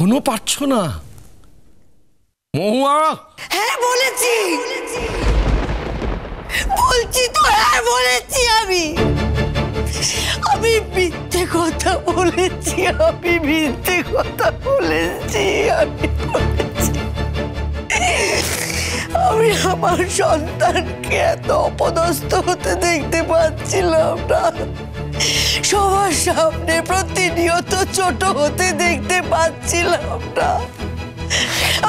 এখনো পারছো না? মহুয়া, হ্যাঁ বলেছি, বলছি তো, হ্যাঁ বলেছি। আমি মিথ্যে কথা বলেছি, আমি মিথ্যে কথা বলেছি। আমি আমার সন্তানকে এত অপদস্থ হতে দেখতে পাচ্ছিলাম না, সবার সামনে প্রতিনিয়ত ছোট হতে দেখতে পাচ্ছিলাম না।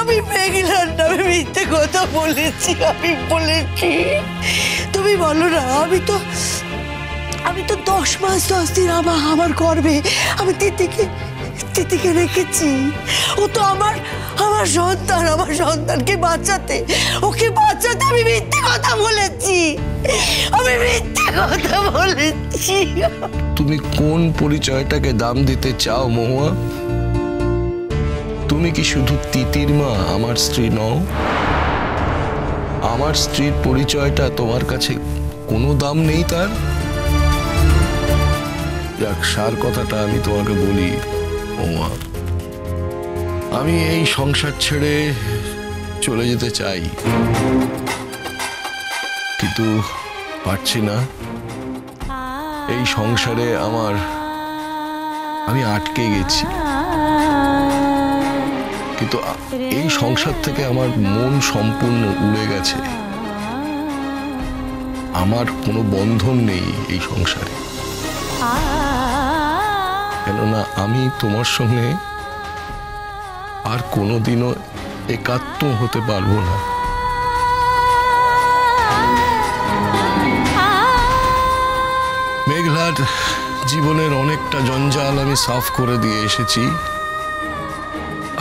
আমি মেঘলার নামে মিথ্যে কথা বলেছি, আমি বলেছি। তুমি বলো না, আমি তো 10 মাস 10 দিন আমার গর্ভে আমি তিতিকে রেখেছি। ও তো আমার সন্তান, আমার সন্তানকে বাঁচাতে, ওকে বাঁচাতে আমি মিথ্যে কথা বলেছি, আমি মিথ্যে কথা বলেছি। তুমি কোন পরিচয়টাকে দাম দিতে চাও মহুয়া? তুমি কি শুধু তিতির মা, আমার স্ত্রী নও? আমার স্ত্রীর পরিচয়টা তোমার কাছে কোনো দাম নেই তার? যাক, সার কথাটা আমি তোমাকে বলি মহুয়া, আমি এই সংসার ছেড়ে চলে যেতে চাই, কিন্তু পারছি না। এই সংসারে আমি আটকে গেছি, কিন্তু এই সংসার থেকে আমার মন সম্পূর্ণ উড়ে গেছে। আমার কোনো বন্ধন নেই এই সংসারে, কেননা আমি তোমার সঙ্গে আর কোনোদিনও একাত্ম হতে পারবো না। মেঘলার জীবনের অনেকটা জঞ্জাল আমি সাফ করে দিয়ে এসেছি,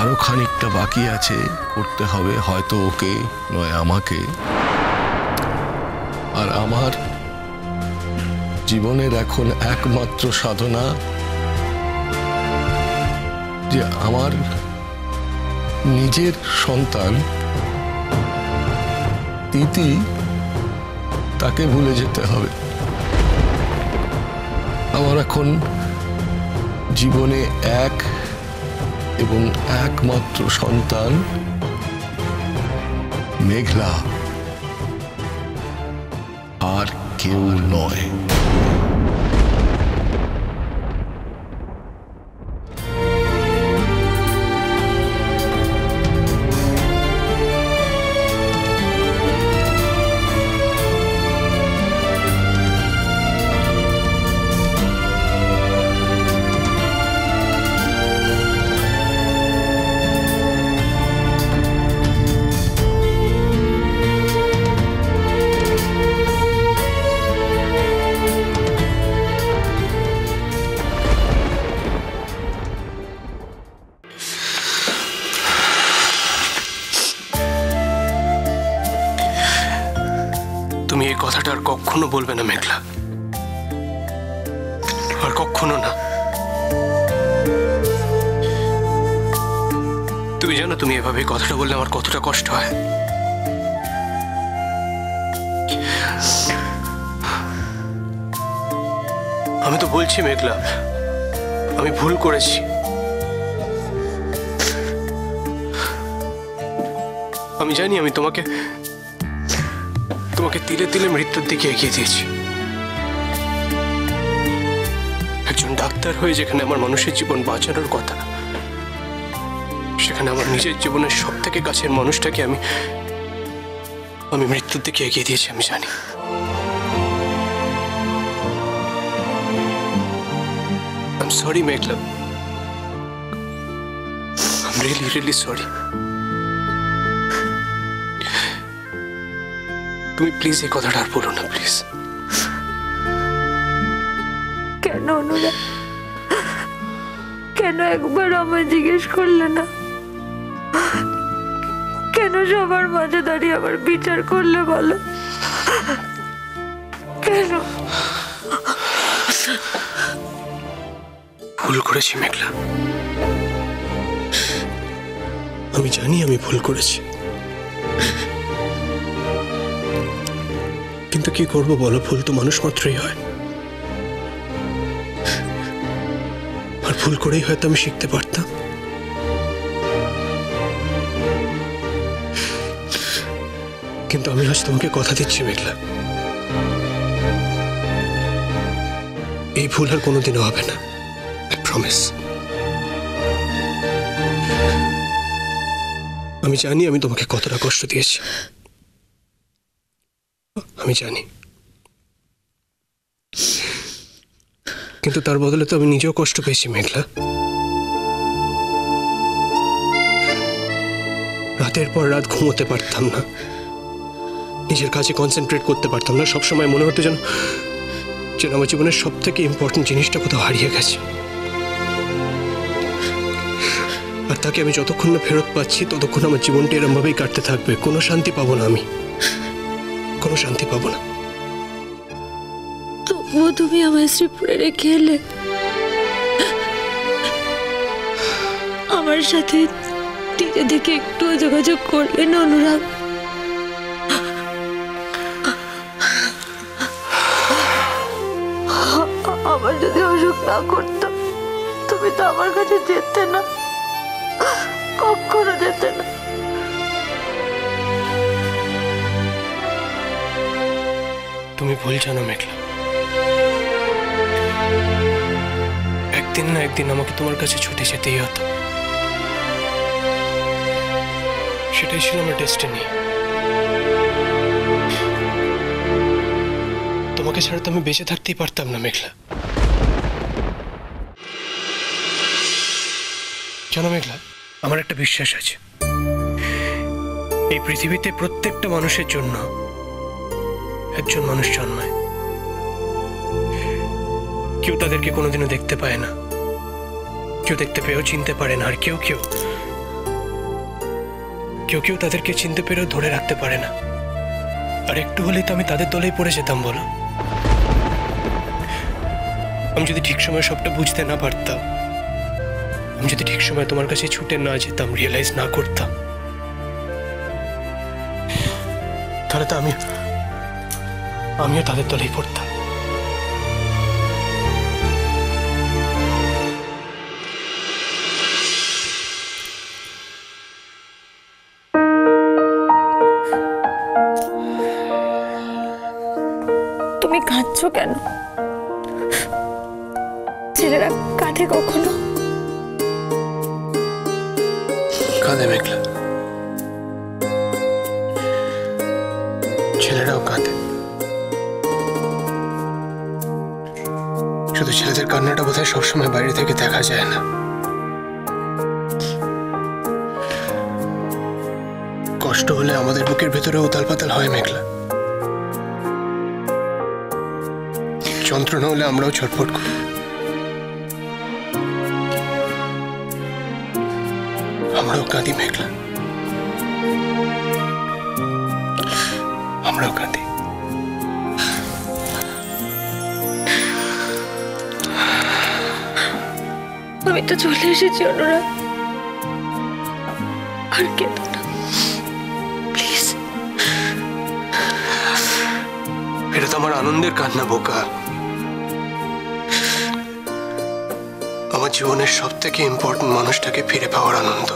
আরো খানিকটা বাকি আছে, করতে হবে হয়তো ওকে নয় আমাকে। আর আমার জীবনের এখন একমাত্র সাধনা যে আমার নিজের সন্তান তিতি, তাকে ভুলে যেতে হবে। আমার এখন জীবনে এক এবং একমাত্র সন্তান মেঘলা, আর কেউ নয়। তুমি এই কথাটা আর কখনো বলবে না মেঘলা, আর কখনো না। তুমি জানো তুমি এভাবে কথাটা বললে আমার কতটা কষ্ট হয়। আমি তো বলছি মেঘলা, আমি ভুল করেছি। আমি জানি আমি তোমাকে তিলে তিলে মৃত্যুর দিকে এগিয়ে দিয়েছি। একজন ডাক্তার হয়ে যেখানে আমার মানুষের জীবন বাঁচানোর কথা, সেখানে আমার নিজের জীবনের সব থেকে কাছের মানুষটাকে আমি মৃত্যুর দিকে এগিয়ে দিয়েছি। আমি জানি। I'm sorry Meghla, I'm really really sorry. তুমি প্লিজ এই কথাটা আর বলো না, প্লিজ। কেন অনুরাগ, কেন একবার আমায় জিজ্ঞেস করলে না? কেন সবার মাঝে দাঁড়িয়ে আবার বিচার করলে বলো? কেন? ভুল করেছি মেঘলা, আমি জানি আমি ভুল করেছি, কিন্তু কি করবো বলো, ভুল তো মানুষ মাত্রই হয়। আর ভুল করেই হয়তো আমি শিখতে পারতাম। কিন্তু আমি আজ তোমাকে কথা দিচ্ছি মেঘলা, এই ভুল আর কোনোদিনও হবে না। I promise. আমি জানি আমি তোমাকে কতটা কষ্ট দিয়েছি, আমি জানি, কিন্তু তার বদলে তো আমি নিজেও কষ্ট পেয়েছি মেঘলা। রাতের পর রাত ঘুমোতে পারতাম না, নিজের কাজে কনসেন্ট্রেট করতে পারতাম না, সবসময় মনে হতো যেন যেন আমার জীবনের সব থেকে ইম্পর্টেন্ট জিনিসটা কোথাও হারিয়ে গেছে। আর তাকে আমি যতক্ষণ না ফেরত পাচ্ছি ততক্ষণ আমার জীবনটা এরম ভাবেই কাটতে থাকবে। কোনো শান্তি পাবো না, আমি কোনো শান্তি পাবো না। তবুও তুমি আমায় শ্রীপুরে রেখে এলে, আমার সাথে নিজে থেকে একটুও যোগাযোগ করলে না অনুরাগ? আমার যদি অসুখ না করতাম তুমি তো আমার কাছে যেতে না, কখনো যেতে না। তুমি ভুল জানো মেঘলা, একদিন না একদিন আমাকে তোমার কাছে ছুটে যেতেই হতো, সেটাই ছিল আমার ডেস্টিনি। তোমাকে ছাড়া তো আমি বেঁচে থাকতেই পারতাম না মেঘলা। জানো মেঘলা, আমার একটা বিশ্বাস আছে, এই পৃথিবীতে প্রত্যেকটা মানুষের জন্য একজন মানুষ জন্মায়। কেউ তাদেরকে কোনোদিনও দেখতে পায় না, কেউ দেখতে পেয়েও চিনতে পারে না, আর কেউ কেউ তাদেরকে চিনতে পেরেও ধরে রাখতে পারে না। আর একটু হলেই তো আমি তাদের দলেই পড়ে যেতাম বলো। আমি যদি ঠিক সময় সবটা বুঝতে না পারতাম, আমি যদি ঠিক সময় তোমার কাছে ছুটে না যেতাম, রিয়েলাইজ না করতাম, তাহলে তো আমিও তাদের দলেই পড়তাম। তুমি কাঁদছো কেন? ছেলেরা কাঁদে কখনো? কাঁদে মেঘলা, ছেলেরাও কাঁদে, শুধু ছেলেদের কান্নাটা বোধহয় সবসময় বাইরে থেকে দেখা যায় না। কষ্ট হলে আমাদের বুকের ভেতরে উতাল পাতাল হয় মেঘলা, যন্ত্রণা হলে আমরাও ছটফট করি, আমরাও কাঁদি মেঘলা, আমরাও কাঁদি। আমি তো চলে এসেছি অনুরাগ, আর কেঁদো না প্লিজ। এটা তো আমার আনন্দের কান্না বোকা, আমার জীবনের সব থেকে ইম্পর্টেন্ট মানুষটাকে ফিরে পাওয়ার আনন্দ।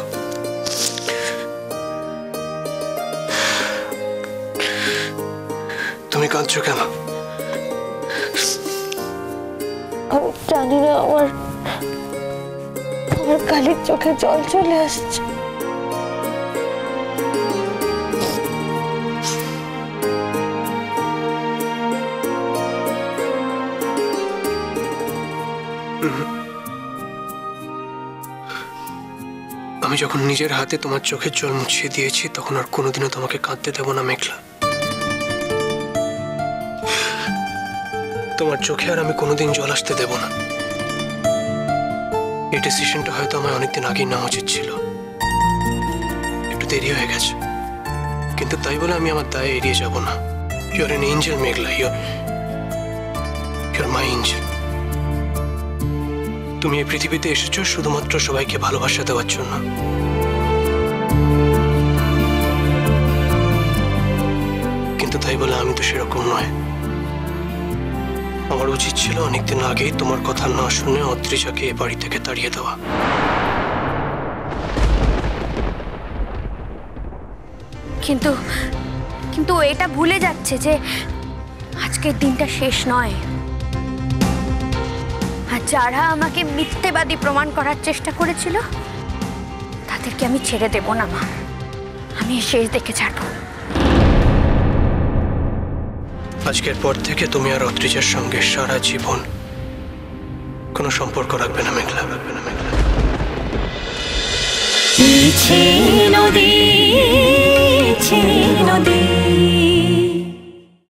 তুমি কাঁদছো কেন? আমি জানি না, আমার কালির চোখে জল চলে আসছে। আমি যখন নিজের হাতে তোমার চোখের জল মুছিয়ে দিয়েছি তখন আর কোনোদিনও তোমাকে কাঁদতে দেব না মেঘলা। তোমার চোখে আর আমি কোনোদিন জল আসতে দেব না। এই ডিসিশনটা হয়তো আমায় অনেকদিন আগেই নেওয়া উচিত ছিল, একটু দেরি হয়ে গেছে, কিন্তু তাই বলে আমি আমার দায় এড়িয়ে যাব না। Your N Angel Meghla, your my Angel. তুমি এই পৃথিবীতে এসেছো শুধুমাত্র সবাইকে ভালোবাসা দেওয়ার জন্য। কিন্তু তাই বলে আমি তো সেরকম নয়। আমার উচিত ছিল অনেকদিন আগেই তোমার কথা না শুনে অদ্রিজাকে এ বাড়ি থেকে তাড়িয়ে দেওয়া। কিন্তু কিন্তু এটা ভুলে যাচ্ছে যে আজকের দিনটা শেষ নয়। আর যারা আমাকে মিথ্যেবাদী প্রমাণ করার চেষ্টা করেছিল তাদেরকে আমি ছেড়ে দেব না মা, আমি শেষ দেখে ছাড়বো। আজকের পর থেকে তুমি আর অত্রিজার সঙ্গে সারা জীবন কোনো সম্পর্ক রাখবে না মেঘলা, রাখবে না মেঘলা। নদী